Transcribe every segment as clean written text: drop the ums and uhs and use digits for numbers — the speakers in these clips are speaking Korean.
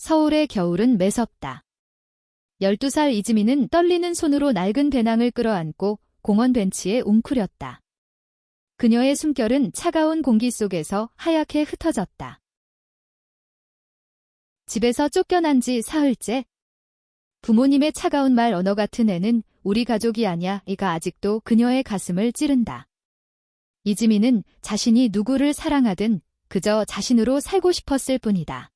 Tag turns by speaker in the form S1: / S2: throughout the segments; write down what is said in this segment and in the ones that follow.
S1: 서울의 겨울은 매섭다. 12살 이지민은 떨리는 손으로 낡은 배낭을 끌어안고 공원 벤치에 웅크렸다. 그녀의 숨결은 차가운 공기 속에서 하얗게 흩어졌다. 집에서 쫓겨난 지 사흘째. 부모님의 차가운 말 언어 같은 애는 우리 가족이 아냐 이가 아직도 그녀의 가슴을 찌른다. 이지민은 자신이 누구를 사랑하든 그저 자신으로 살고 싶었을 뿐이다.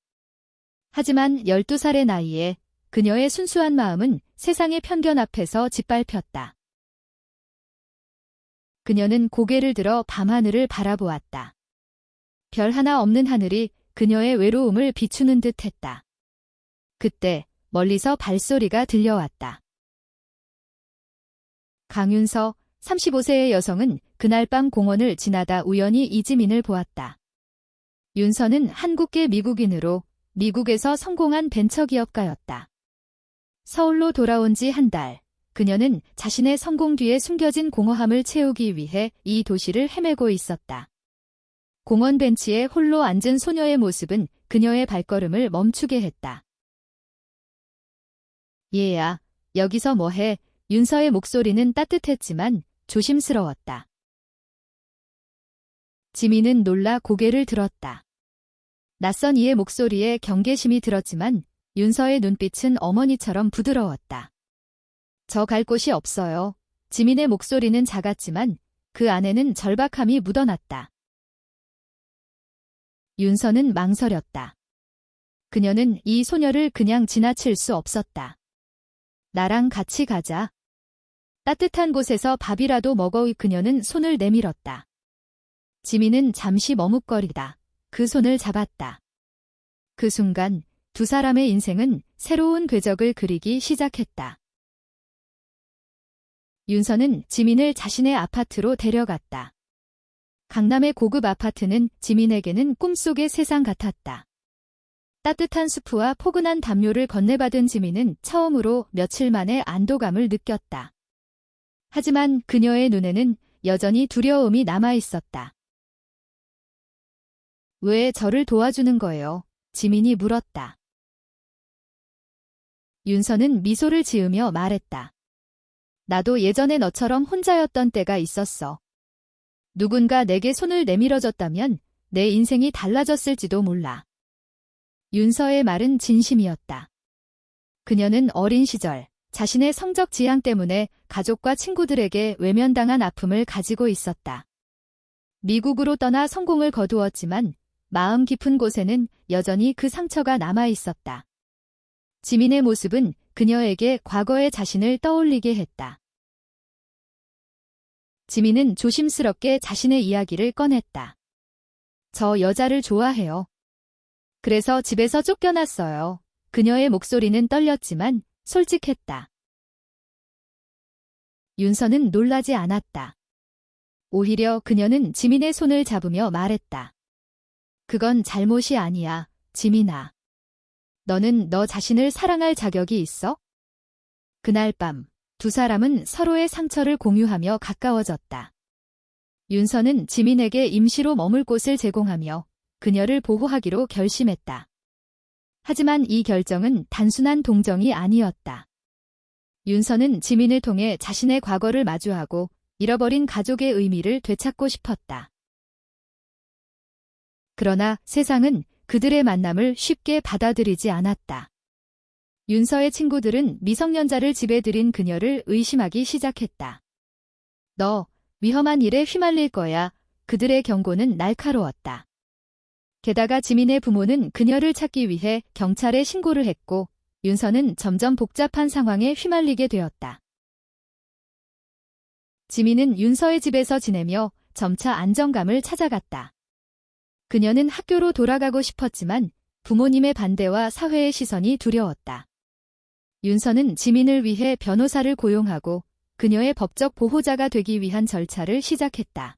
S1: 하지만 12살의 나이에 그녀의 순수한 마음은 세상의 편견 앞에서 짓밟혔다. 그녀는 고개를 들어 밤하늘을 바라보았다. 별 하나 없는 하늘이 그녀의 외로움을 비추는 듯 했다. 그때 멀리서 발소리가 들려왔다. 강윤서, 35세의 여성은 그날 밤 공원을 지나다 우연히 이지민을 보았다. 윤서는 한국계 미국인으로 미국에서 성공한 벤처기업가였다. 서울로 돌아온 지 한 달, 그녀는 자신의 성공 뒤에 숨겨진 공허함을 채우기 위해 이 도시를 헤매고 있었다. 공원 벤치에 홀로 앉은 소녀의 모습은 그녀의 발걸음을 멈추게 했다. 얘야, 여기서 뭐해? 윤서의 목소리는 따뜻했지만 조심스러웠다. 지민은 놀라 고개를 들었다. 낯선 이의 목소리에 경계심이 들었지만 윤서의 눈빛은 어머니처럼 부드러웠다. 저 갈 곳이 없어요. 지민의 목소리는 작았지만 그 안에는 절박함이 묻어났다. 윤서는 망설였다. 그녀는 이 소녀를 그냥 지나칠 수 없었다. 나랑 같이 가자. 따뜻한 곳에서 밥이라도 먹어. 그녀는 손을 내밀었다. 지민은 잠시 머뭇거리다 그 손을 잡았다. 그 순간 두 사람의 인생은 새로운 궤적을 그리기 시작했다. 윤서는 지민을 자신의 아파트로 데려갔다. 강남의 고급 아파트는 지민에게는 꿈속의 세상 같았다. 따뜻한 수프와 포근한 담요를 건네받은 지민은 처음으로 며칠 만에 안도감을 느꼈다. 하지만 그녀의 눈에는 여전히 두려움이 남아있었다. 왜 저를 도와주는 거예요? 지민이 물었다. 윤서는 미소를 지으며 말했다. 나도 예전에 너처럼 혼자였던 때가 있었어. 누군가 내게 손을 내밀어줬다면 내 인생이 달라졌을지도 몰라. 윤서의 말은 진심이었다. 그녀는 어린 시절 자신의 성적 지향 때문에 가족과 친구들에게 외면당한 아픔을 가지고 있었다. 미국으로 떠나 성공을 거두었지만 마음 깊은 곳에는 여전히 그 상처가 남아 있었다. 지민의 모습은 그녀에게 과거의 자신을 떠올리게 했다. 지민은 조심스럽게 자신의 이야기를 꺼냈다. 저 여자를 좋아해요. 그래서 집에서 쫓겨났어요. 그녀의 목소리는 떨렸지만 솔직했다. 윤서는 놀라지 않았다. 오히려 그녀는 지민의 손을 잡으며 말했다. 그건 잘못이 아니야, 지민아. 너는 너 자신을 사랑할 자격이 있어? 그날 밤 두 사람은 서로의 상처를 공유하며 가까워졌다. 윤서는 지민에게 임시로 머물 곳을 제공하며 그녀를 보호하기로 결심했다. 하지만 이 결정은 단순한 동정이 아니었다. 윤서는 지민을 통해 자신의 과거를 마주하고 잃어버린 가족의 의미를 되찾고 싶었다. 그러나 세상은 그들의 만남을 쉽게 받아들이지 않았다. 윤서의 친구들은 미성년자를 집에 들인 그녀를 의심하기 시작했다. 너 위험한 일에 휘말릴 거야. 그들의 경고는 날카로웠다. 게다가 지민의 부모는 그녀를 찾기 위해 경찰에 신고를 했고 윤서는 점점 복잡한 상황에 휘말리게 되었다. 지민은 윤서의 집에서 지내며 점차 안정감을 찾아갔다. 그녀는 학교로 돌아가고 싶었지만 부모님의 반대와 사회의 시선이 두려웠다. 윤서는 지민을 위해 변호사를 고용하고 그녀의 법적 보호자가 되기 위한 절차를 시작했다.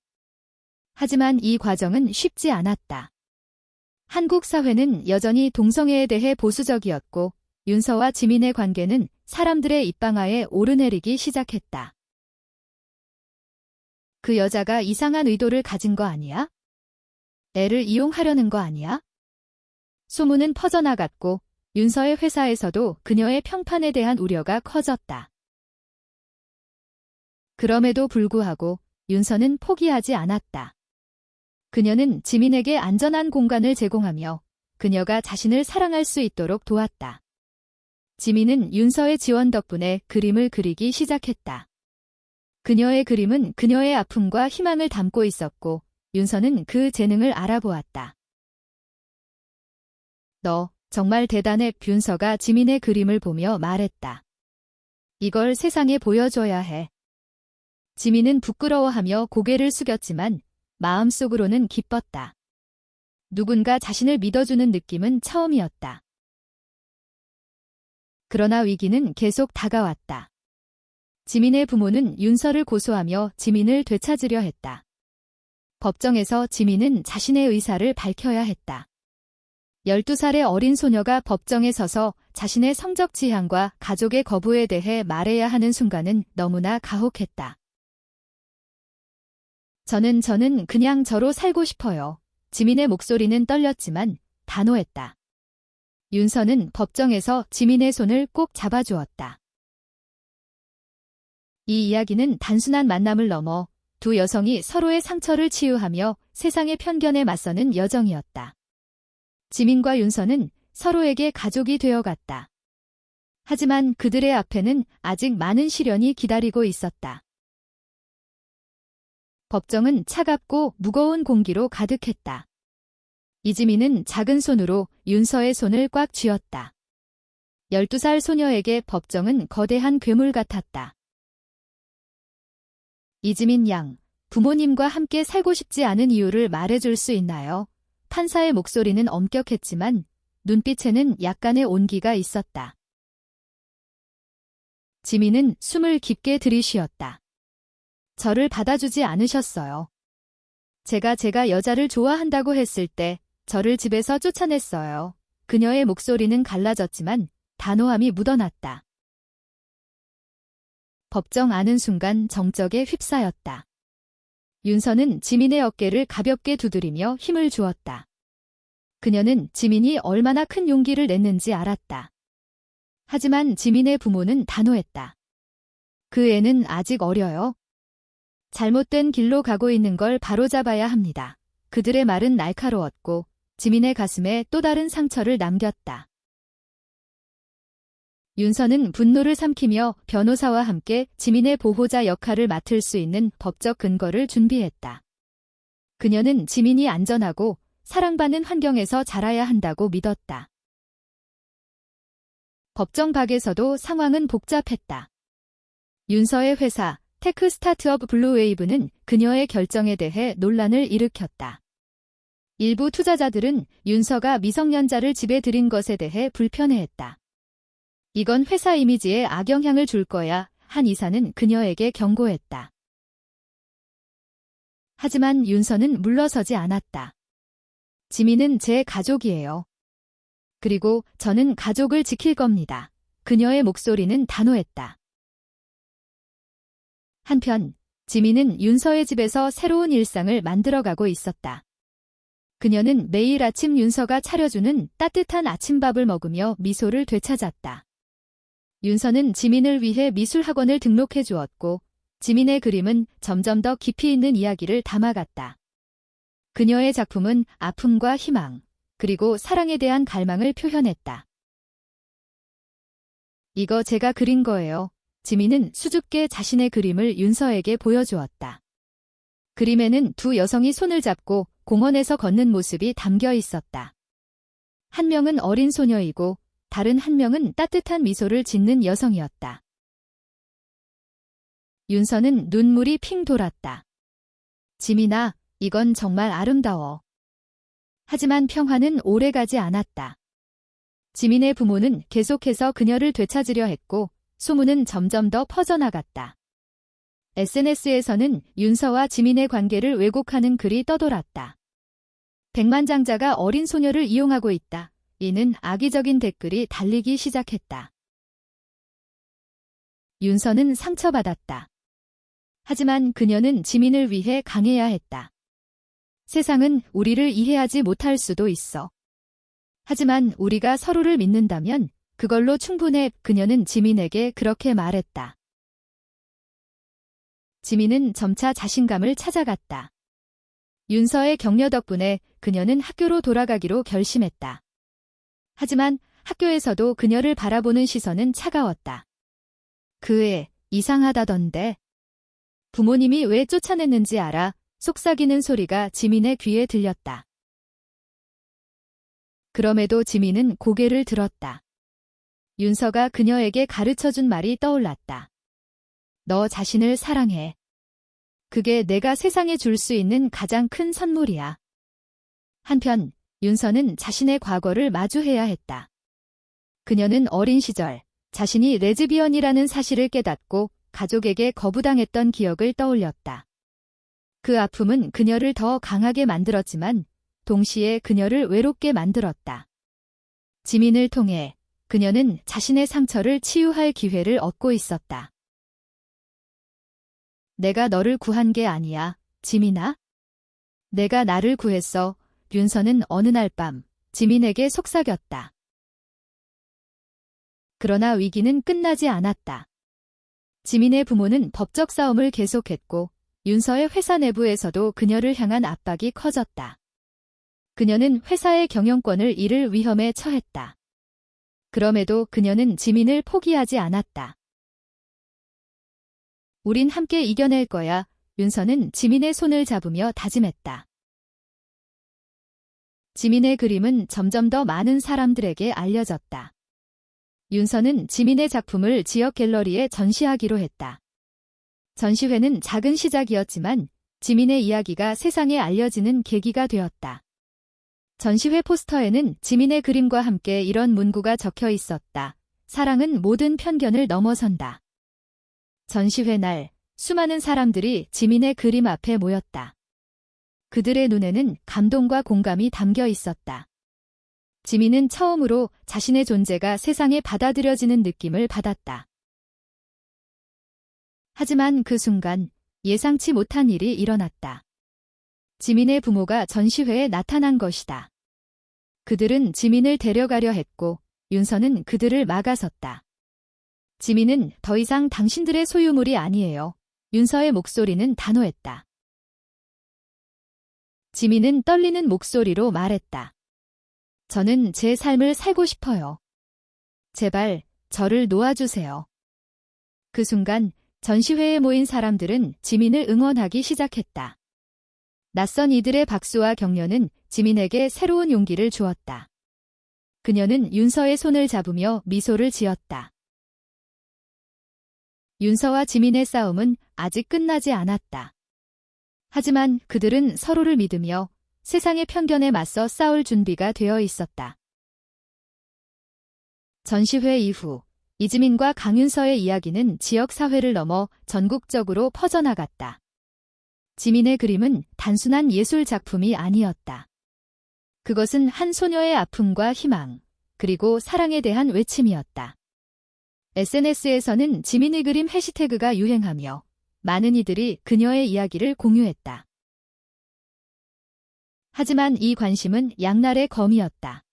S1: 하지만 이 과정은 쉽지 않았다. 한국 사회는 여전히 동성애에 대해 보수적이었고 윤서와 지민의 관계는 사람들의 입방아에 오르내리기 시작했다. 그 여자가 이상한 의도를 가진 거 아니야? 애를 이용하려는 거 아니야? 소문은 퍼져나갔고 윤서의 회사에서도 그녀의 평판에 대한 우려가 커졌다. 그럼에도 불구하고 윤서는 포기하지 않았다. 그녀는 지민에게 안전한 공간을 제공하며 그녀가 자신을 사랑할 수 있도록 도왔다. 지민은 윤서의 지원 덕분에 그림을 그리기 시작했다. 그녀의 그림은 그녀의 아픔과 희망을 담고 있었고 윤서는 그 재능을 알아보았다. 너 정말 대단해. 윤서가 지민의 그림을 보며 말했다. 이걸 세상에 보여줘야 해. 지민은 부끄러워하며 고개를 숙였지만 마음속으로는 기뻤다. 누군가 자신을 믿어주는 느낌은 처음이었다. 그러나 위기는 계속 다가왔다. 지민의 부모는 윤서를 고소하며 지민을 되찾으려 했다. 법정에서 지민은 자신의 의사를 밝혀야 했다. 12살의 어린 소녀가 법정에 서서 자신의 성적 지향과 가족의 거부에 대해 말해야 하는 순간은 너무나 가혹했다. 저는 그냥 저로 살고 싶어요. 지민의 목소리는 떨렸지만 단호했다. 윤서는 법정에서 지민의 손을 꼭 잡아주었다. 이 이야기는 단순한 만남을 넘어 두 여성이 서로의 상처를 치유하며 세상의 편견에 맞서는 여정이었다. 지민과 윤서는 서로에게 가족이 되어갔다. 하지만 그들의 앞에는 아직 많은 시련이 기다리고 있었다. 법정은 차갑고 무거운 공기로 가득했다. 이지민은 작은 손으로 윤서의 손을 꽉 쥐었다. 12살 소녀에게 법정은 거대한 괴물 같았다. 이지민 양, 부모님과 함께 살고 싶지 않은 이유를 말해줄 수 있나요? 판사의 목소리는 엄격했지만 눈빛에는 약간의 온기가 있었다. 지민은 숨을 깊게 들이쉬었다. 저를 받아주지 않으셨어요. 제가 여자를 좋아한다고 했을 때 저를 집에서 쫓아냈어요. 그녀의 목소리는 갈라졌지만 단호함이 묻어났다. 법정 안은 순간 정적에 휩싸였다. 윤서는 지민의 어깨를 가볍게 두드리며 힘을 주었다. 그녀는 지민이 얼마나 큰 용기를 냈는지 알았다. 하지만 지민의 부모는 단호했다. 그 애는 아직 어려요. 잘못된 길로 가고 있는 걸 바로잡아야 합니다. 그들의 말은 날카로웠고 지민의 가슴에 또 다른 상처를 남겼다. 윤서는 분노를 삼키며 변호사와 함께 지민의 보호자 역할을 맡을 수 있는 법적 근거를 준비했다. 그녀는 지민이 안전하고 사랑받는 환경에서 자라야 한다고 믿었다. 법정 밖에서도 상황은 복잡했다. 윤서의 회사 테크 스타트업 블루웨이브는 그녀의 결정에 대해 논란을 일으켰다. 일부 투자자들은 윤서가 미성년자를 집에 들인 것에 대해 불편해했다. 이건 회사 이미지에 악영향을 줄 거야. 한 이사는 그녀에게 경고했다. 하지만 윤서는 물러서지 않았다. 지민은 제 가족이에요. 그리고 저는 가족을 지킬 겁니다. 그녀의 목소리는 단호했다. 한편 지민은 윤서의 집에서 새로운 일상을 만들어가고 있었다. 그녀는 매일 아침 윤서가 차려주는 따뜻한 아침밥을 먹으며 미소를 되찾았다. 윤서는 지민을 위해 미술학원을 등록해 주었고 지민의 그림은 점점 더 깊이 있는 이야기를 담아갔다. 그녀의 작품은 아픔과 희망, 그리고 사랑에 대한 갈망을 표현했다. 이거 제가 그린 거예요. 지민은 수줍게 자신의 그림을 윤서에게 보여주었다. 그림에는 두 여성이 손을 잡고 공원에서 걷는 모습이 담겨 있었다. 한 명은 어린 소녀이고 다른 한 명은 따뜻한 미소를 짓는 여성이었다. 윤서는 눈물이 핑 돌았다. 지민아, 이건 정말 아름다워. 하지만 평화는 오래가지 않았다. 지민의 부모는 계속해서 그녀를 되찾으려 했고 소문은 점점 더 퍼져나갔다. SNS에서는 윤서와 지민의 관계를 왜곡하는 글이 떠돌았다. 백만장자가 어린 소녀를 이용하고 있다. 이는 악의적인 댓글이 달리기 시작했다. 윤서는 상처받았다. 하지만 그녀는 지민을 위해 강해야 했다. 세상은 우리를 이해하지 못할 수도 있어. 하지만 우리가 서로를 믿는다면 그걸로 충분해. 그녀는 지민에게 그렇게 말했다. 지민은 점차 자신감을 찾아갔다. 윤서의 격려 덕분에 그녀는 학교로 돌아가기로 결심했다. 하지만 학교에서도 그녀를 바라보는 시선은 차가웠다. 그 애 이상하다던데. 부모님이 왜 쫓아냈는지 알아? 속삭이는 소리가 지민의 귀에 들렸다. 그럼에도 지민은 고개를 들었다. 윤서가 그녀에게 가르쳐준 말이 떠올랐다. 너 자신을 사랑해. 그게 내가 세상에 줄 수 있는 가장 큰 선물이야. 한편 윤서는 자신의 과거를 마주해야 했다. 그녀는 어린 시절 자신이 레즈비언이라는 사실을 깨닫고 가족에게 거부당했던 기억을 떠올렸다. 그 아픔은 그녀를 더 강하게 만들었지만 동시에 그녀를 외롭게 만들었다. 지민을 통해 그녀는 자신의 상처를 치유할 기회를 얻고 있었다. 내가 너를 구한 게 아니야, 지민아. 내가 나를 구했어. 윤서는 어느 날 밤 지민에게 속삭였다. 그러나 위기는 끝나지 않았다. 지민의 부모는 법적 싸움을 계속했고 윤서의 회사 내부에서도 그녀를 향한 압박이 커졌다. 그녀는 회사의 경영권을 잃을 위험에 처했다. 그럼에도 그녀는 지민을 포기하지 않았다. 우린 함께 이겨낼 거야. 윤서는 지민의 손을 잡으며 다짐했다. 지민의 그림은 점점 더 많은 사람들에게 알려졌다. 윤서는 지민의 작품을 지역 갤러리에 전시하기로 했다. 전시회는 작은 시작이었지만 지민의 이야기가 세상에 알려지는 계기가 되었다. 전시회 포스터에는 지민의 그림과 함께 이런 문구가 적혀 있었다. 사랑은 모든 편견을 넘어선다. 전시회 날 수많은 사람들이 지민의 그림 앞에 모였다. 그들의 눈에는 감동과 공감이 담겨 있었다. 지민은 처음으로 자신의 존재가 세상에 받아들여지는 느낌을 받았다. 하지만 그 순간 예상치 못한 일이 일어났다. 지민의 부모가 전시회에 나타난 것이다. 그들은 지민을 데려가려 했고 윤서는 그들을 막아섰다. 지민은 더 이상 당신들의 소유물이 아니에요. 윤서의 목소리는 단호했다. 지민은 떨리는 목소리로 말했다. 저는 제 삶을 살고 싶어요. 제발 저를 놓아주세요. 그 순간 전시회에 모인 사람들은 지민을 응원하기 시작했다. 낯선 이들의 박수와 격려는 지민에게 새로운 용기를 주었다. 그녀는 윤서의 손을 잡으며 미소를 지었다. 윤서와 지민의 싸움은 아직 끝나지 않았다. 하지만 그들은 서로를 믿으며 세상의 편견에 맞서 싸울 준비가 되어 있었다. 전시회 이후 이지민과 강윤서의 이야기는 지역 사회를 넘어 전국적으로 퍼져나갔다. 지민의 그림은 단순한 예술 작품이 아니었다. 그것은 한 소녀의 아픔과 희망, 그리고 사랑에 대한 외침이었다. SNS에서는 지민의 그림 해시태그가 유행하며 많은 이들이 그녀의 이야기를 공유했다. 하지만 이 관심은 양날의 검이었다.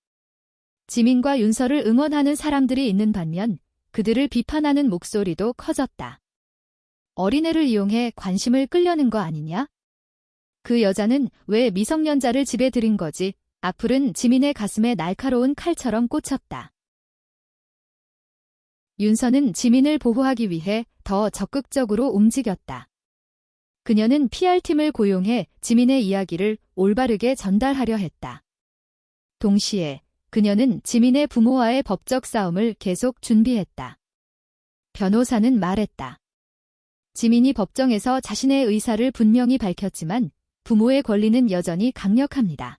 S1: 지민과 윤서를 응원하는 사람들이 있는 반면 그들을 비판하는 목소리도 커졌다. 어린애를 이용해 관심을 끌려는 거 아니냐? 그 여자는 왜 미성년자를 집에 들인 거지? 악플은 지민의 가슴에 날카로운 칼처럼 꽂혔다. 윤서는 지민을 보호하기 위해 더 적극적으로 움직였다. 그녀는 PR팀을 고용해 지민의 이야기를 올바르게 전달하려 했다. 동시에 그녀는 지민의 부모와의 법적 싸움을 계속 준비했다. 변호사는 말했다. 지민이 법정에서 자신의 의사를 분명히 밝혔지만 부모의 권리는 여전히 강력합니다.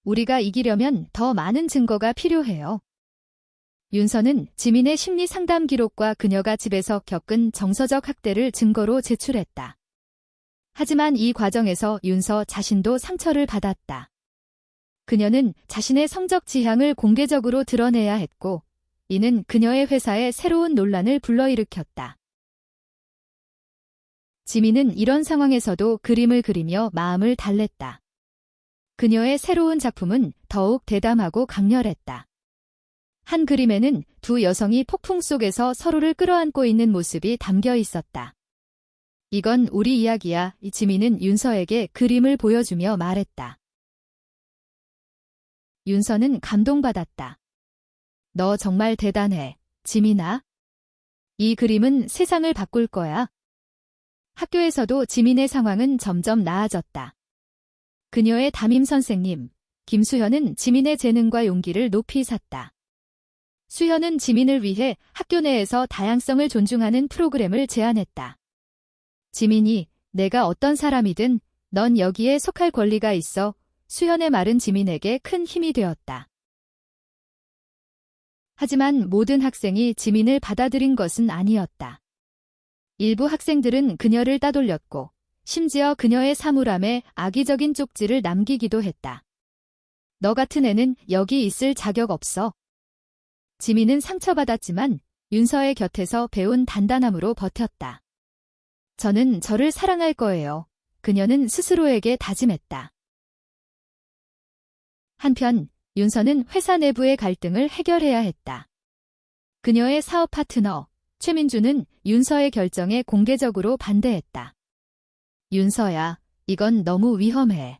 S1: 우리가 이기려면 더 많은 증거가 필요해요. 윤서는 지민의 심리 상담 기록과 그녀가 집에서 겪은 정서적 학대를 증거로 제출했다. 하지만 이 과정에서 윤서 자신도 상처를 받았다. 그녀는 자신의 성적 지향을 공개적으로 드러내야 했고, 이는 그녀의 회사에 새로운 논란을 불러일으켰다. 지민은 이런 상황에서도 그림을 그리며 마음을 달랬다. 그녀의 새로운 작품은 더욱 대담하고 강렬했다. 한 그림에는 두 여성이 폭풍 속에서 서로를 끌어안고 있는 모습이 담겨 있었다. 이건 우리 이야기야. 지민은 윤서에게 그림을 보여주며 말했다. 윤서는 감동받았다. 너 정말 대단해, 지민아. 이 그림은 세상을 바꿀 거야. 학교에서도 지민의 상황은 점점 나아졌다. 그녀의 담임 선생님, 김수현은 지민의 재능과 용기를 높이 샀다. 수현은 지민을 위해 학교 내에서 다양성을 존중하는 프로그램을 제안했다. 지민이, 내가 어떤 사람이든 넌 여기에 속할 권리가 있어. 수현의 말은 지민에게 큰 힘이 되었다. 하지만 모든 학생이 지민을 받아들인 것은 아니었다. 일부 학생들은 그녀를 따돌렸고, 심지어 그녀의 사물함에 악의적인 쪽지를 남기기도 했다. 너 같은 애는 여기 있을 자격 없어. 지민은 상처받았지만 윤서의 곁에서 배운 단단함으로 버텼다. 저는 저를 사랑할 거예요. 그녀는 스스로에게 다짐했다. 한편 윤서는 회사 내부의 갈등을 해결해야 했다. 그녀의 사업 파트너 최민주는 윤서의 결정에 공개적으로 반대했다. 윤서야, 이건 너무 위험해.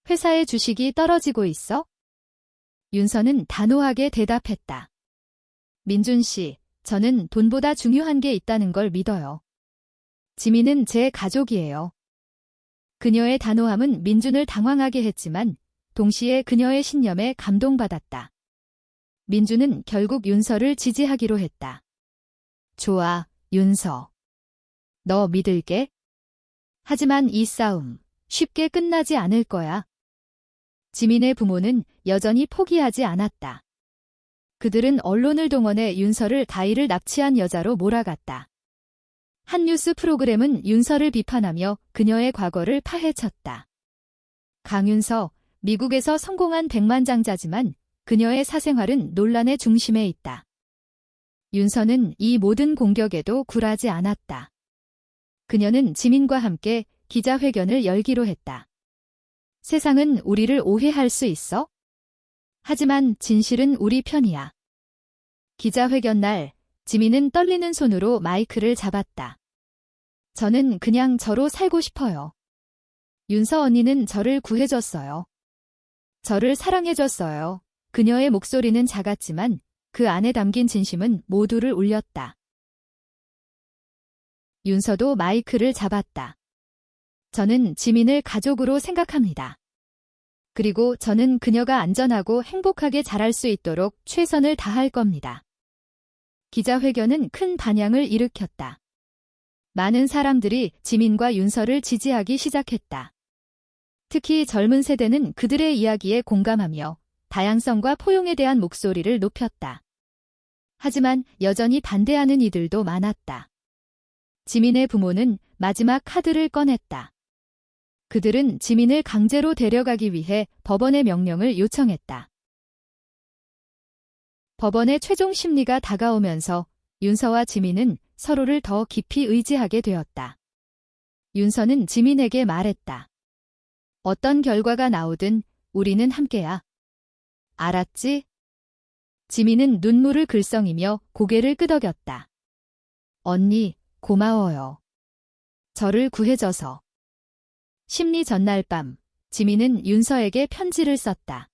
S1: 회사의 주식이 떨어지고 있어? 윤서는 단호하게 대답했다. 민준 씨, 저는 돈보다 중요한 게 있다는 걸 믿어요. 지민은 제 가족이에요. 그녀의 단호함은 민준을 당황하게 했지만 동시에 그녀의 신념에 감동받았다. 민준은 결국 윤서를 지지하기로 했다. 좋아, 윤서. 너 믿을게. 하지만 이 싸움 쉽게 끝나지 않을 거야. 지민의 부모는 여전히 포기하지 않았다. 그들은 언론을 동원해 윤서를 가히를 납치한 여자로 몰아갔다. 한 뉴스 프로그램은 윤서를 비판하며 그녀의 과거를 파헤쳤다. 강윤서, 미국에서 성공한 백만장자지만 그녀의 사생활은 논란의 중심에 있다. 윤서는 이 모든 공격에도 굴하지 않았다. 그녀는 지민과 함께 기자회견을 열기로 했다. 세상은 우리를 오해할 수 있어? 하지만 진실은 우리 편이야. 기자회견 날, 지민은 떨리는 손으로 마이크를 잡았다. 저는 그냥 저로 살고 싶어요. 윤서 언니는 저를 구해줬어요. 저를 사랑해줬어요. 그녀의 목소리는 작았지만 그 안에 담긴 진심은 모두를 울렸다. 윤서도 마이크를 잡았다. 저는 지민을 가족으로 생각합니다. 그리고 저는 그녀가 안전하고 행복하게 자랄 수 있도록 최선을 다할 겁니다. 기자회견은 큰 반향을 일으켰다. 많은 사람들이 지민과 윤서를 지지하기 시작했다. 특히 젊은 세대는 그들의 이야기에 공감하며 다양성과 포용에 대한 목소리를 높였다. 하지만 여전히 반대하는 이들도 많았다. 지민의 부모는 마지막 카드를 꺼냈다. 그들은 지민을 강제로 데려가기 위해 법원의 명령을 요청했다. 법원의 최종 심리가 다가오면서 윤서와 지민은 서로를 더 깊이 의지하게 되었다. 윤서는 지민에게 말했다. 어떤 결과가 나오든 우리는 함께야. 알았지? 지민은 눈물을 글썽이며 고개를 끄덕였다. 언니, 고마워요. 저를 구해줘서. 심리 전날 밤, 지민은 윤서에게 편지를 썼다.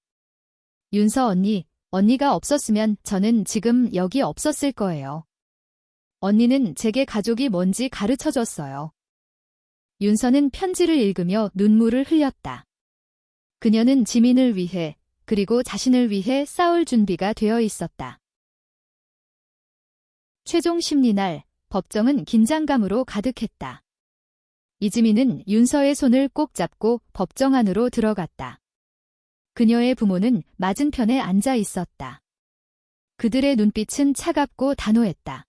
S1: 윤서 언니, 언니가 없었으면 저는 지금 여기 없었을 거예요. 언니는 제게 가족이 뭔지 가르쳐줬어요. 윤서는 편지를 읽으며 눈물을 흘렸다. 그녀는 지민을 위해 그리고 자신을 위해 싸울 준비가 되어 있었다. 최종 심리날, 법정은 긴장감으로 가득했다. 이지민은 윤서의 손을 꼭 잡고 법정 안으로 들어갔다. 그녀의 부모는 맞은편에 앉아 있었다. 그들의 눈빛은 차갑고 단호했다.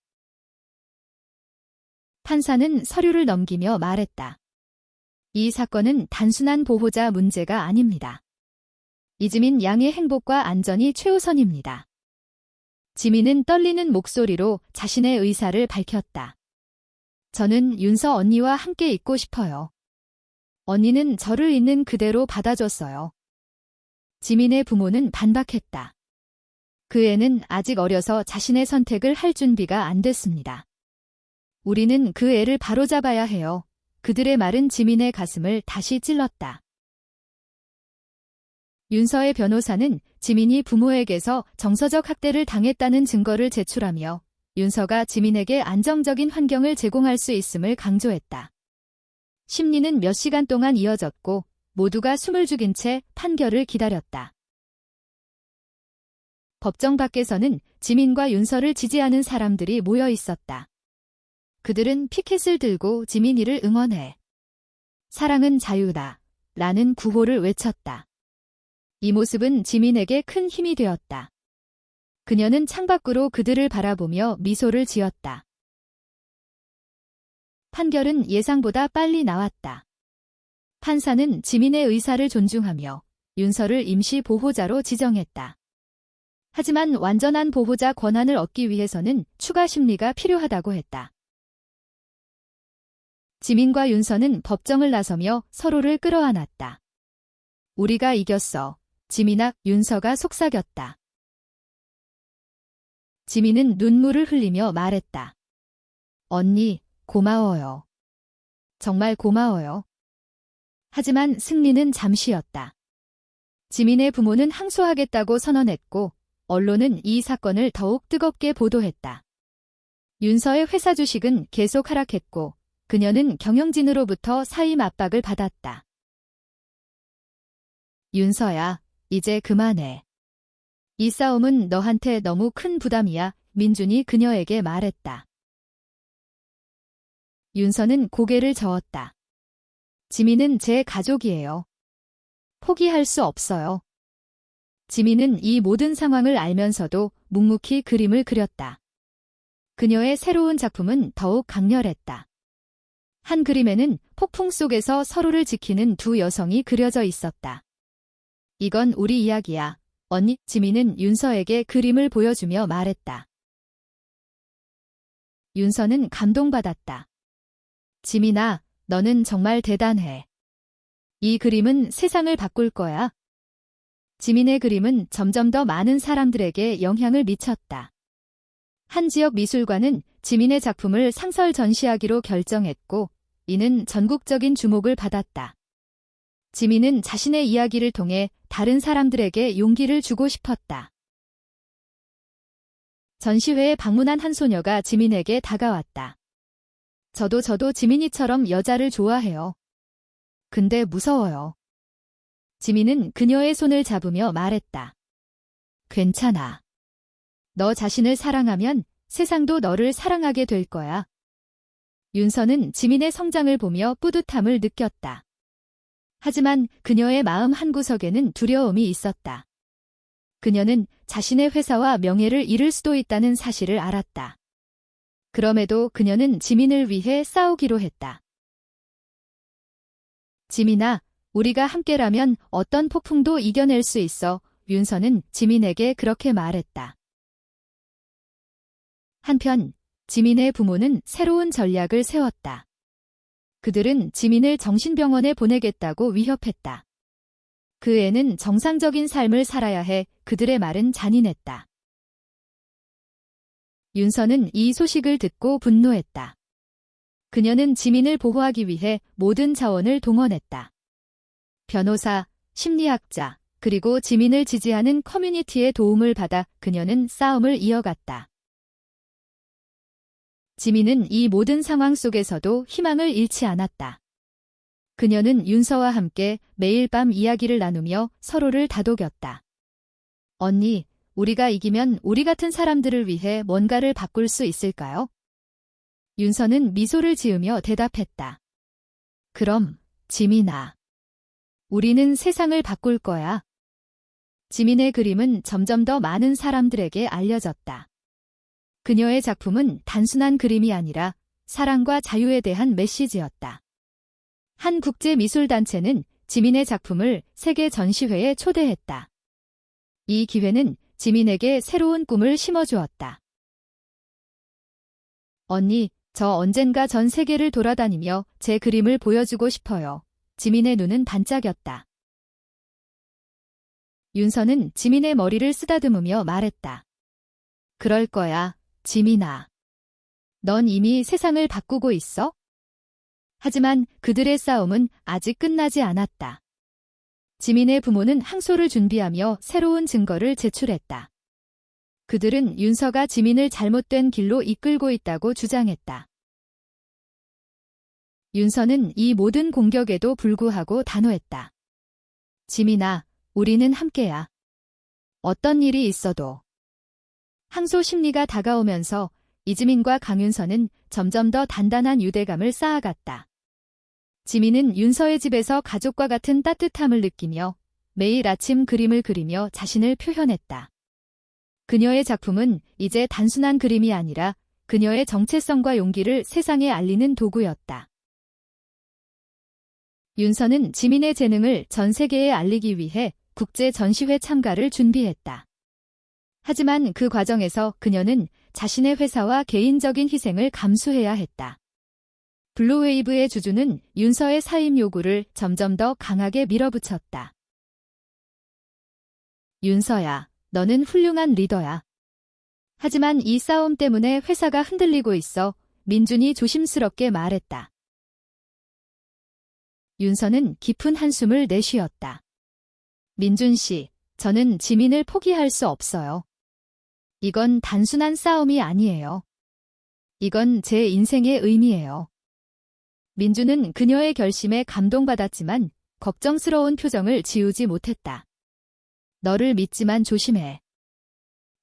S1: 판사는 서류를 넘기며 말했다. 이 사건은 단순한 보호자 문제가 아닙니다. 이지민 양의 행복과 안전이 최우선입니다. 지민은 떨리는 목소리로 자신의 의사를 밝혔다. 저는 윤서 언니와 함께 있고 싶어요. 언니는 저를 있는 그대로 받아줬어요. 지민의 부모는 반박했다. 그 애는 아직 어려서 자신의 선택을 할 준비가 안 됐습니다. 우리는 그 애를 바로잡아야 해요. 그들의 말은 지민의 가슴을 다시 찔렀다. 윤서의 변호사는 지민이 부모에게서 정서적 학대를 당했다는 증거를 제출하며 윤서가 지민에게 안정적인 환경을 제공할 수 있음을 강조했다. 심리는 몇 시간 동안 이어졌고 모두가 숨을 죽인 채 판결을 기다렸다. 법정 밖에서는 지민과 윤서를 지지하는 사람들이 모여 있었다. 그들은 피켓을 들고 지민이를 응원해. 사랑은 자유다. 라는 구호를 외쳤다. 이 모습은 지민에게 큰 힘이 되었다. 그녀는 창밖으로 그들을 바라보며 미소를 지었다. 판결은 예상보다 빨리 나왔다. 판사는 지민의 의사를 존중하며 윤서를 임시 보호자로 지정했다. 하지만 완전한 보호자 권한을 얻기 위해서는 추가 심리가 필요하다고 했다. 지민과 윤서는 법정을 나서며 서로를 끌어안았다. 우리가 이겼어. 지민아, 윤서가 속삭였다. 지민은 눈물을 흘리며 말했다. 언니, 고마워요. 정말 고마워요. 하지만 승리는 잠시였다. 지민의 부모는 항소하겠다고 선언했고 언론은 이 사건을 더욱 뜨겁게 보도했다. 윤서의 회사 주식은 계속 하락했고 그녀는 경영진으로부터 사임 압박을 받았다. 윤서야, 이제 그만해. 이 싸움은 너한테 너무 큰 부담이야. 민준이 그녀에게 말했다. 윤서는 고개를 저었다. 지민은 제 가족이에요. 포기할 수 없어요. 지민은 이 모든 상황을 알면서도 묵묵히 그림을 그렸다. 그녀의 새로운 작품은 더욱 강렬했다. 한 그림에는 폭풍 속에서 서로를 지키는 두 여성이 그려져 있었다. 이건 우리 이야기야. 언니, 지민은 윤서에게 그림을 보여주며 말했다. 윤서는 감동받았다. 지민아, 너는 정말 대단해. 이 그림은 세상을 바꿀 거야. 지민의 그림은 점점 더 많은 사람들에게 영향을 미쳤다. 한 지역 미술관은 지민의 작품을 상설 전시하기로 결정했고 이는 전국적인 주목을 받았다. 지민은 자신의 이야기를 통해 다른 사람들에게 용기를 주고 싶었다. 전시회에 방문한 한 소녀가 지민에게 다가왔다. 저도 지민이처럼 여자를 좋아해요. 근데 무서워요. 지민은 그녀의 손을 잡으며 말했다. 괜찮아. 너 자신을 사랑하면 세상도 너를 사랑하게 될 거야. 윤서는 지민의 성장을 보며 뿌듯함을 느꼈다. 하지만 그녀의 마음 한구석에는 두려움이 있었다. 그녀는 자신의 회사와 명예를 잃을 수도 있다는 사실을 알았다. 그럼에도 그녀는 지민을 위해 싸우기로 했다. 지민아, 우리가 함께라면 어떤 폭풍도 이겨낼 수 있어. 윤서는 지민에게 그렇게 말했다. 한편 지민의 부모는 새로운 전략을 세웠다. 그들은 지민을 정신병원에 보내겠다고 위협했다. 그 애는 정상적인 삶을 살아야 해. 그들의 말은 잔인했다. 윤서는 이 소식을 듣고 분노했다. 그녀는 지민을 보호하기 위해 모든 자원을 동원했다. 변호사, 심리학자, 그리고 지민을 지지하는 커뮤니티의 도움을 받아 그녀는 싸움을 이어갔다. 지민은 이 모든 상황 속에서도 희망을 잃지 않았다. 그녀는 윤서와 함께 매일 밤 이야기를 나누며 서로를 다독였다. 언니, 우리가 이기면 우리 같은 사람들을 위해 뭔가를 바꿀 수 있을까요? 윤서는 미소를 지으며 대답했다. 그럼, 지민아. 우리는 세상을 바꿀 거야. 지민의 그림은 점점 더 많은 사람들에게 알려졌다. 그녀의 작품은 단순한 그림이 아니라 사랑과 자유에 대한 메시지였다. 한 국제미술단체는 지민의 작품을 세계 전시회에 초대했다. 이 기회는 지민에게 새로운 꿈을 심어주었다. 언니, 저 언젠가 전 세계를 돌아다니며 제 그림을 보여주고 싶어요. 지민의 눈은 반짝였다. 윤서는 지민의 머리를 쓰다듬으며 말했다. 그럴 거야, 지민아. 넌 이미 세상을 바꾸고 있어? 하지만 그들의 싸움은 아직 끝나지 않았다. 지민의 부모는 항소를 준비하며 새로운 증거를 제출했다. 그들은 윤서가 지민을 잘못된 길로 이끌고 있다고 주장했다. 윤서는 이 모든 공격에도 불구하고 단호했다. 지민아, 우리는 함께야. 어떤 일이 있어도. 항소 심리가 다가오면서 이지민과 강윤서는 점점 더 단단한 유대감을 쌓아갔다. 지민은 윤서의 집에서 가족과 같은 따뜻함을 느끼며 매일 아침 그림을 그리며 자신을 표현했다. 그녀의 작품은 이제 단순한 그림이 아니라 그녀의 정체성과 용기를 세상에 알리는 도구였다. 윤서는 지민의 재능을 전 세계에 알리기 위해 국제 전시회 참가를 준비했다. 하지만 그 과정에서 그녀는 자신의 회사와 개인적인 희생을 감수해야 했다. 블루웨이브의 주주는 윤서의 사임 요구를 점점 더 강하게 밀어붙였다. 윤서야, 너는 훌륭한 리더야. 하지만 이 싸움 때문에 회사가 흔들리고 있어. 민준이 조심스럽게 말했다. 윤서는 깊은 한숨을 내쉬었다. 민준 씨, 저는 지민을 포기할 수 없어요. 이건 단순한 싸움이 아니에요. 이건 제 인생의 의미예요. 민준은 그녀의 결심에 감동받았지만 걱정스러운 표정을 지우지 못했다. 너를 믿지만 조심해.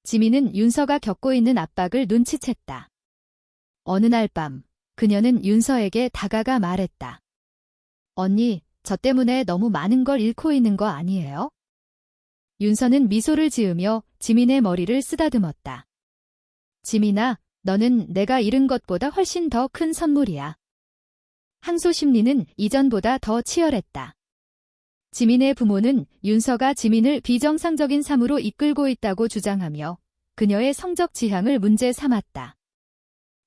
S1: 지민은 윤서가 겪고 있는 압박을 눈치챘다. 어느 날 밤, 그녀는 윤서에게 다가가 말했다. 언니, 저 때문에 너무 많은 걸 잃고 있는 거 아니에요? 윤서는 미소를 지으며 지민의 머리를 쓰다듬었다. 지민아, 너는 내가 잃은 것보다 훨씬 더 큰 선물이야. 항소 심리는 이전보다 더 치열했다. 지민의 부모는 윤서가 지민을 비정상적인 삶으로 이끌고 있다고 주장하며 그녀의 성적 지향을 문제 삼았다.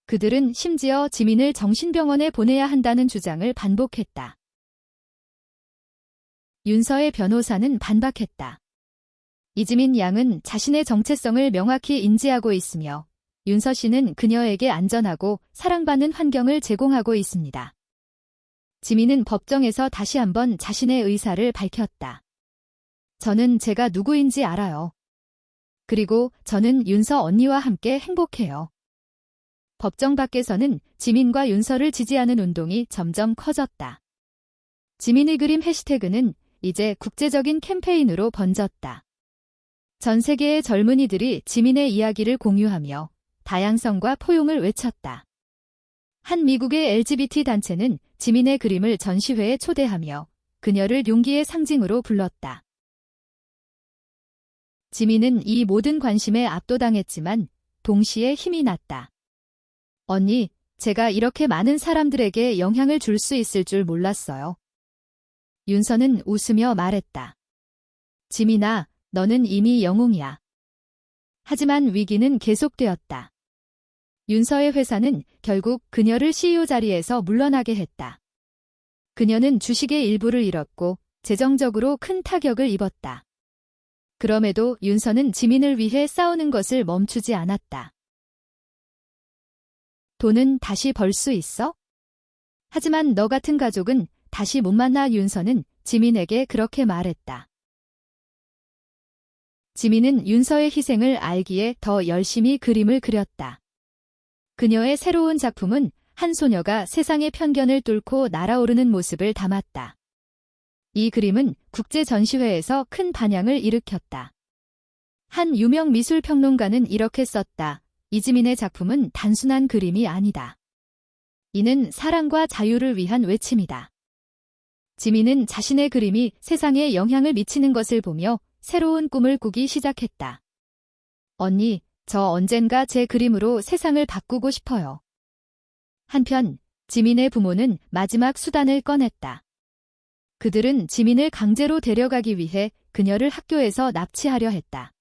S1: 그들은 심지어 지민을 정신병원에 보내야 한다는 주장을 반복했다. 윤서의 변호사는 반박했다. 이지민 양은 자신의 정체성을 명확히 인지하고 있으며 윤서 씨는 그녀에게 안전하고 사랑받는 환경을 제공하고 있습니다. 지민은 법정에서 다시 한번 자신의 의사를 밝혔다. 저는 제가 누구인지 알아요. 그리고 저는 윤서 언니와 함께 행복해요. 법정 밖에서는 지민과 윤서를 지지하는 운동이 점점 커졌다. 지민의 그림 해시태그는 이제 국제적인 캠페인으로 번졌다. 전 세계의 젊은이들이 지민의 이야기를 공유하며 다양성과 포용을 외쳤다. 한 미국의 LGBT 단체는 지민의 그림을 전시회에 초대하며 그녀를 용기의 상징으로 불렀다. 지민은 이 모든 관심에 압도당했지만 동시에 힘이 났다. 언니, 제가 이렇게 많은 사람들에게 영향을 줄 수 있을 줄 몰랐어요. 윤서는 웃으며 말했다. 지민아, 너는 이미 영웅이야. 하지만 위기는 계속되었다. 윤서의 회사는 결국 그녀를 CEO 자리에서 물러나게 했다. 그녀는 주식의 일부를 잃었고 재정적으로 큰 타격을 입었다. 그럼에도 윤서는 지민을 위해 싸우는 것을 멈추지 않았다. 돈은 다시 벌 수 있어? 하지만 너 같은 가족은 다시 못 만나. 윤서는 지민에게 그렇게 말했다. 지민은 윤서의 희생을 알기에 더 열심히 그림을 그렸다. 그녀의 새로운 작품은 한 소녀가 세상의 편견을 뚫고 날아오르는 모습을 담았다. 이 그림은 국제 전시회에서 큰 반향을 일으켰다. 한 유명 미술 평론가는 이렇게 썼다. 이지민의 작품은 단순한 그림이 아니다. 이는 사랑과 자유를 위한 외침이다. 지민은 자신의 그림이 세상에 영향을 미치는 것을 보며 새로운 꿈을 꾸기 시작했다. 언니, 저 언젠가 제 그림으로 세상을 바꾸고 싶어요. 한편 지민의 부모는 마지막 수단을 꺼냈다. 그들은 지민을 강제로 데려가기 위해 그녀를 학교에서 납치하려 했다.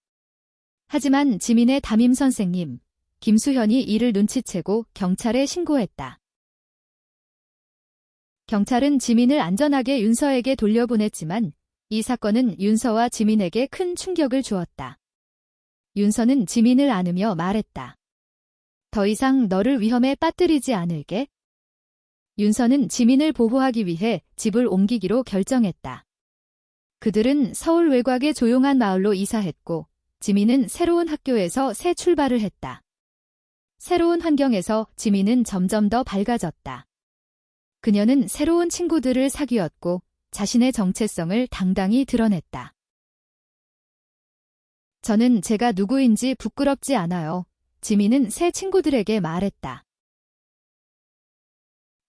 S1: 하지만 지민의 담임 선생님, 김수현이 이를 눈치채고 경찰에 신고했다. 경찰은 지민을 안전하게 윤서에게 돌려보냈지만 이 사건은 윤서와 지민에게 큰 충격을 주었다. 윤서는 지민을 안으며 말했다. 더 이상 너를 위험에 빠뜨리지 않을게. 윤서는 지민을 보호하기 위해 집을 옮기기로 결정했다. 그들은 서울 외곽의 조용한 마을로 이사했고 지민은 새로운 학교에서 새 출발을 했다. 새로운 환경에서 지민은 점점 더 밝아졌다. 그녀는 새로운 친구들을 사귀었고 자신의 정체성을 당당히 드러냈다. 저는 제가 누구인지 부끄럽지 않아요. 지민은 새 친구들에게 말했다.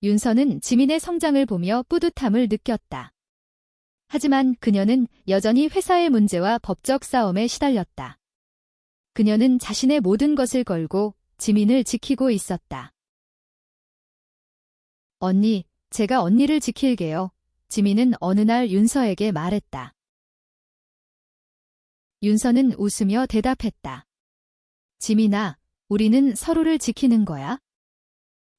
S1: 윤서는 지민의 성장을 보며 뿌듯함을 느꼈다. 하지만 그녀는 여전히 회사의 문제와 법적 싸움에 시달렸다. 그녀는 자신의 모든 것을 걸고 지민을 지키고 있었다. 언니, 제가 언니를 지킬게요. 지민은 어느 날 윤서에게 말했다. 윤서는 웃으며 대답했다. 지민아, 우리는 서로를 지키는 거야.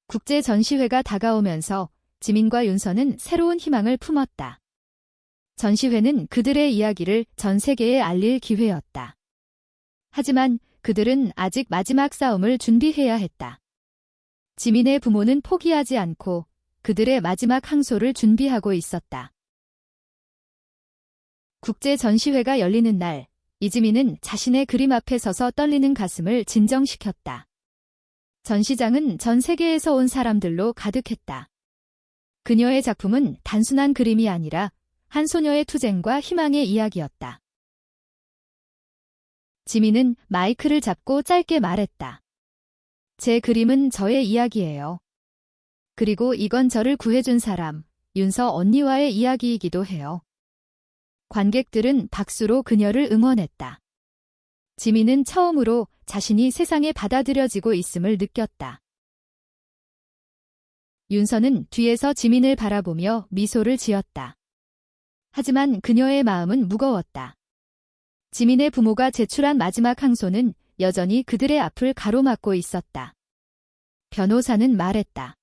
S1: 국제 전시회가 다가오면서 지민과 윤서는 새로운 희망을 품었다. 전시회는 그들의 이야기를 전 세계에 알릴 기회였다. 하지만 그들은 아직 마지막 싸움을 준비해야 했다. 지민의 부모는 포기하지 않고 그들의 마지막 항소를 준비하고 있었다. 국제 전시회가 열리는 날, 이지민은 자신의 그림 앞에 서서 떨리는 가슴을 진정시켰다. 전시장은 전 세계에서 온 사람들로 가득했다. 그녀의 작품은 단순한 그림이 아니라 한 소녀의 투쟁과 희망의 이야기였다. 지민은 마이크를 잡고 짧게 말했다. 제 그림은 저의 이야기예요. 그리고 이건 저를 구해준 사람, 윤서 언니와의 이야기이기도 해요. 관객들은 박수로 그녀를 응원했다. 지민은 처음으로 자신이 세상에 받아들여지고 있음을 느꼈다. 윤서는 뒤에서 지민을 바라보며 미소를 지었다. 하지만 그녀의 마음은 무거웠다. 지민의 부모가 제출한 마지막 항소는 여전히 그들의 앞을 가로막고 있었다. 변호사는 말했다.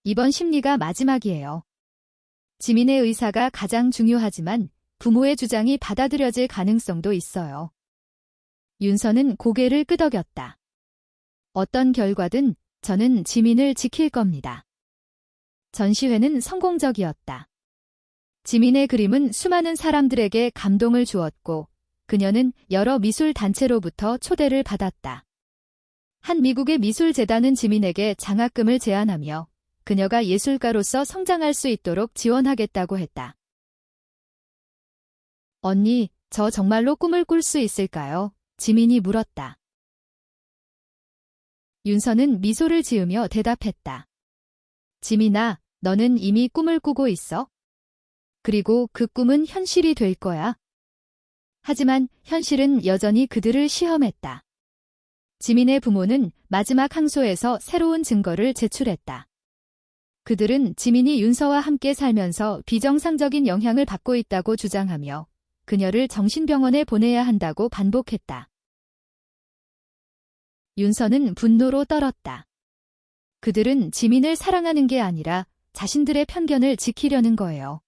S1: 이번 심리가 마지막이에요. 지민의 의사가 가장 중요하지만 부모의 주장이 받아들여질 가능성도 있어요. 윤서는 고개를 끄덕였다. 어떤 결과든 저는 지민을 지킬 겁니다. 전시회는 성공적이었다. 지민의 그림은 수많은 사람들에게 감동을 주었고 그녀는 여러 미술 단체로부터 초대를 받았다. 한 미국의 미술재단은 지민에게 장학금을 제안하며 그녀가 예술가로서 성장할 수 있도록 지원하겠다고 했다. 언니, 저 정말로 꿈을 꿀 수 있을까요? 지민이 물었다. 윤서는 미소를 지으며 대답했다. 지민아, 너는 이미 꿈을 꾸고 있어? 그리고 그 꿈은 현실이 될 거야. 하지만 현실은 여전히 그들을 시험했다. 지민의 부모는 마지막 항소에서 새로운 증거를 제출했다. 그들은 지민이 윤서와 함께 살면서 비정상적인 영향을 받고 있다고 주장하며 그녀를 정신병원에 보내야 한다고 반복했다. 윤서는 분노로 떨었다. 그들은 지민을 사랑하는 게 아니라 자신들의 편견을 지키려는 거예요.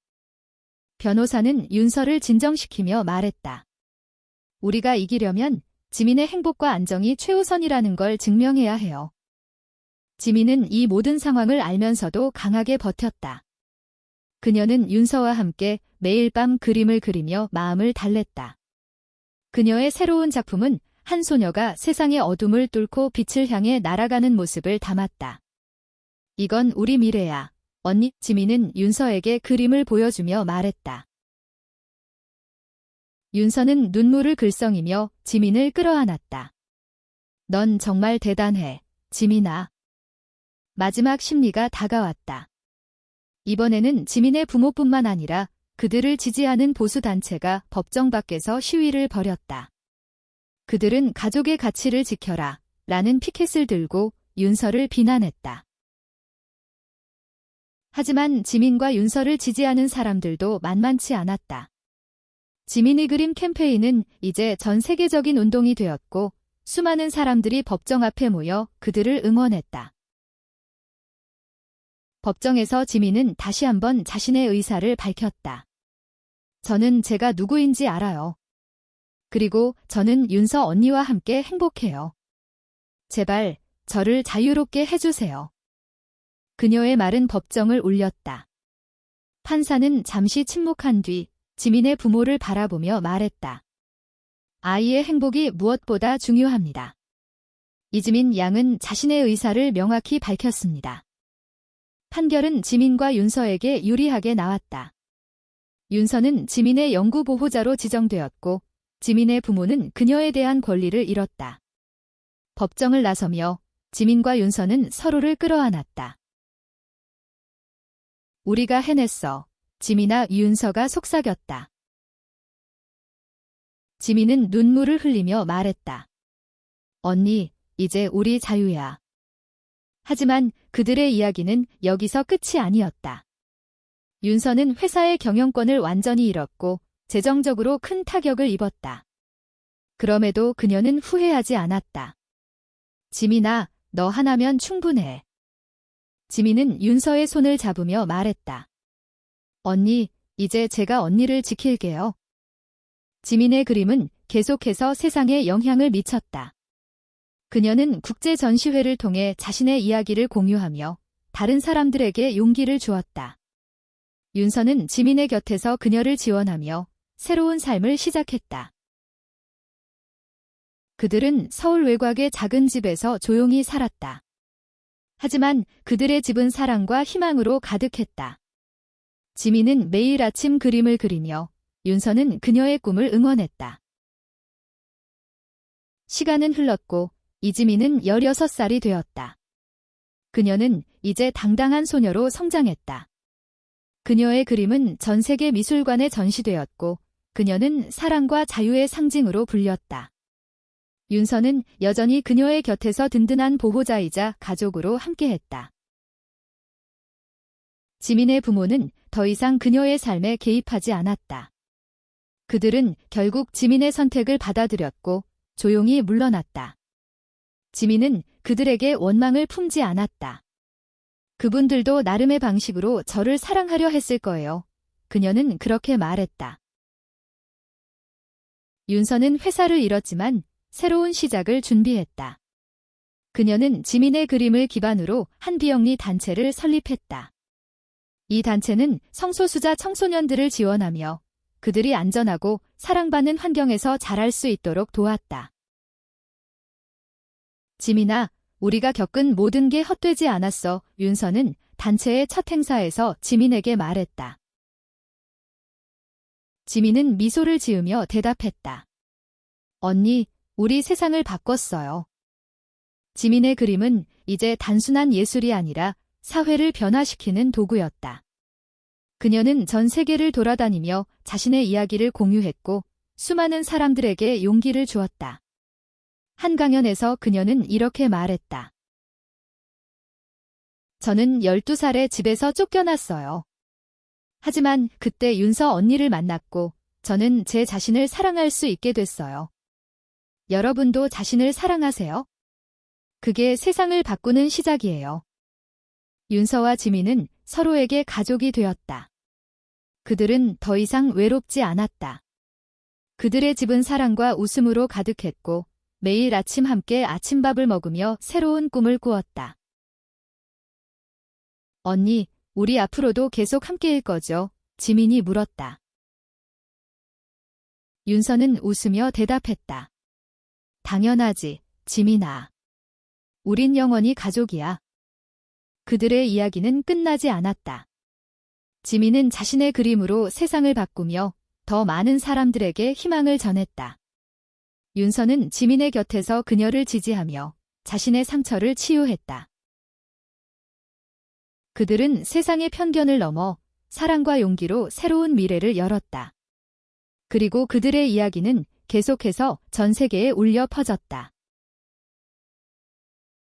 S1: 변호사는 윤서를 진정시키며 말했다. 우리가 이기려면 지민의 행복과 안정이 최우선이라는 걸 증명해야 해요. 지민은 이 모든 상황을 알면서도 강하게 버텼다. 그녀는 윤서와 함께 매일 밤 그림을 그리며 마음을 달랬다. 그녀의 새로운 작품은 한 소녀가 세상의 어둠을 뚫고 빛을 향해 날아가는 모습을 담았다. 이건 우리 미래야. 언니, 지민은 윤서에게 그림을 보여주며 말했다. 윤서는 눈물을 글썽이며 지민을 끌어안았다. 넌 정말 대단해, 지민아. 마지막 심리가 다가왔다. 이번에는 지민의 부모뿐만 아니라 그들을 지지하는 보수단체가 법정 밖에서 시위를 벌였다. 그들은 가족의 가치를 지켜라 라는 피켓을 들고 윤서를 비난했다. 하지만 지민과 윤서를 지지하는 사람들도 만만치 않았다. 지민이 그림 캠페인은 이제 전 세계적인 운동이 되었고 수많은 사람들이 법정 앞에 모여 그들을 응원했다. 법정에서 지민은 다시 한번 자신의 의사를 밝혔다. 저는 제가 누구인지 알아요. 그리고 저는 윤서 언니와 함께 행복해요. 제발 저를 자유롭게 해주세요. 그녀의 말은 법정을 울렸다. 판사는 잠시 침묵한 뒤 지민의 부모를 바라보며 말했다. 아이의 행복이 무엇보다 중요합니다. 이지민 양은 자신의 의사를 명확히 밝혔습니다. 판결은 지민과 윤서에게 유리하게 나왔다. 윤서는 지민의 영구 보호자로 지정되었고 지민의 부모는 그녀에 대한 권리를 잃었다. 법정을 나서며 지민과 윤서는 서로를 끌어안았다. 우리가 해냈어. 지민아, 윤서가 속삭였다. 지민은 눈물을 흘리며 말했다. 언니, 이제 우리 자유야. 하지만 그들의 이야기는 여기서 끝이 아니었다. 윤서는 회사의 경영권을 완전히 잃었고 재정적으로 큰 타격을 입었다. 그럼에도 그녀는 후회하지 않았다. 지민아, 너 하나면 충분해. 지민은 윤서의 손을 잡으며 말했다. 언니, 이제 제가 언니를 지킬게요. 지민의 그림은 계속해서 세상에 영향을 미쳤다. 그녀는 국제 전시회를 통해 자신의 이야기를 공유하며 다른 사람들에게 용기를 주었다. 윤서는 지민의 곁에서 그녀를 지원하며 새로운 삶을 시작했다. 그들은 서울 외곽의 작은 집에서 조용히 살았다. 하지만 그들의 집은 사랑과 희망으로 가득했다. 지민은 매일 아침 그림을 그리며 윤서는 그녀의 꿈을 응원했다. 시간은 흘렀고 이지민은 16살이 되었다. 그녀는 이제 당당한 소녀로 성장했다. 그녀의 그림은 전 세계 미술관에 전시되었고 그녀는 사랑과 자유의 상징으로 불렸다. 윤서는 여전히 그녀의 곁에서 든든한 보호자이자 가족으로 함께했다. 지민의 부모는 더 이상 그녀의 삶에 개입하지 않았다. 그들은 결국 지민의 선택을 받아들였고 조용히 물러났다. 지민은 그들에게 원망을 품지 않았다. 그분들도 나름의 방식으로 저를 사랑하려 했을 거예요. 그녀는 그렇게 말했다. 윤서는 회사를 잃었지만 새로운 시작을 준비했다. 그녀는 지민의 그림을 기반으로 한 비영리 단체를 설립했다. 이 단체는 성소수자 청소년들을 지원하며 그들이 안전하고 사랑받는 환경에서 자랄 수 있도록 도왔다. 지민아, 우리가 겪은 모든 게 헛되지 않았어. 윤서는 단체의 첫 행사에서 지민에게 말했다. 지민은 미소를 지으며 대답했다. 언니, 우리 세상을 바꿨어요. 지민의 그림은 이제 단순한 예술이 아니라 사회를 변화시키는 도구였다. 그녀는 전 세계를 돌아다니며 자신의 이야기를 공유했고 수많은 사람들에게 용기를 주었다. 한 강연에서 그녀는 이렇게 말했다. 저는 12살에 집에서 쫓겨났어요. 하지만 그때 윤서 언니를 만났고 저는 제 자신을 사랑할 수 있게 됐어요. 여러분도 자신을 사랑하세요. 그게 세상을 바꾸는 시작이에요. 윤서와 지민은 서로에게 가족이 되었다. 그들은 더 이상 외롭지 않았다. 그들의 집은 사랑과 웃음으로 가득했고 매일 아침 함께 아침밥을 먹으며 새로운 꿈을 꾸었다. 언니, 우리 앞으로도 계속 함께일 거죠? 지민이 물었다. 윤서는 웃으며 대답했다. 당연하지, 지민아. 우린 영원히 가족이야. 그들의 이야기는 끝나지 않았다. 지민은 자신의 그림으로 세상을 바꾸며 더 많은 사람들에게 희망을 전했다. 윤서는 지민의 곁에서 그녀를 지지하며 자신의 상처를 치유했다. 그들은 세상의 편견을 넘어 사랑과 용기로 새로운 미래를 열었다. 그리고 그들의 이야기는 계속해서 전 세계에 울려 퍼졌다.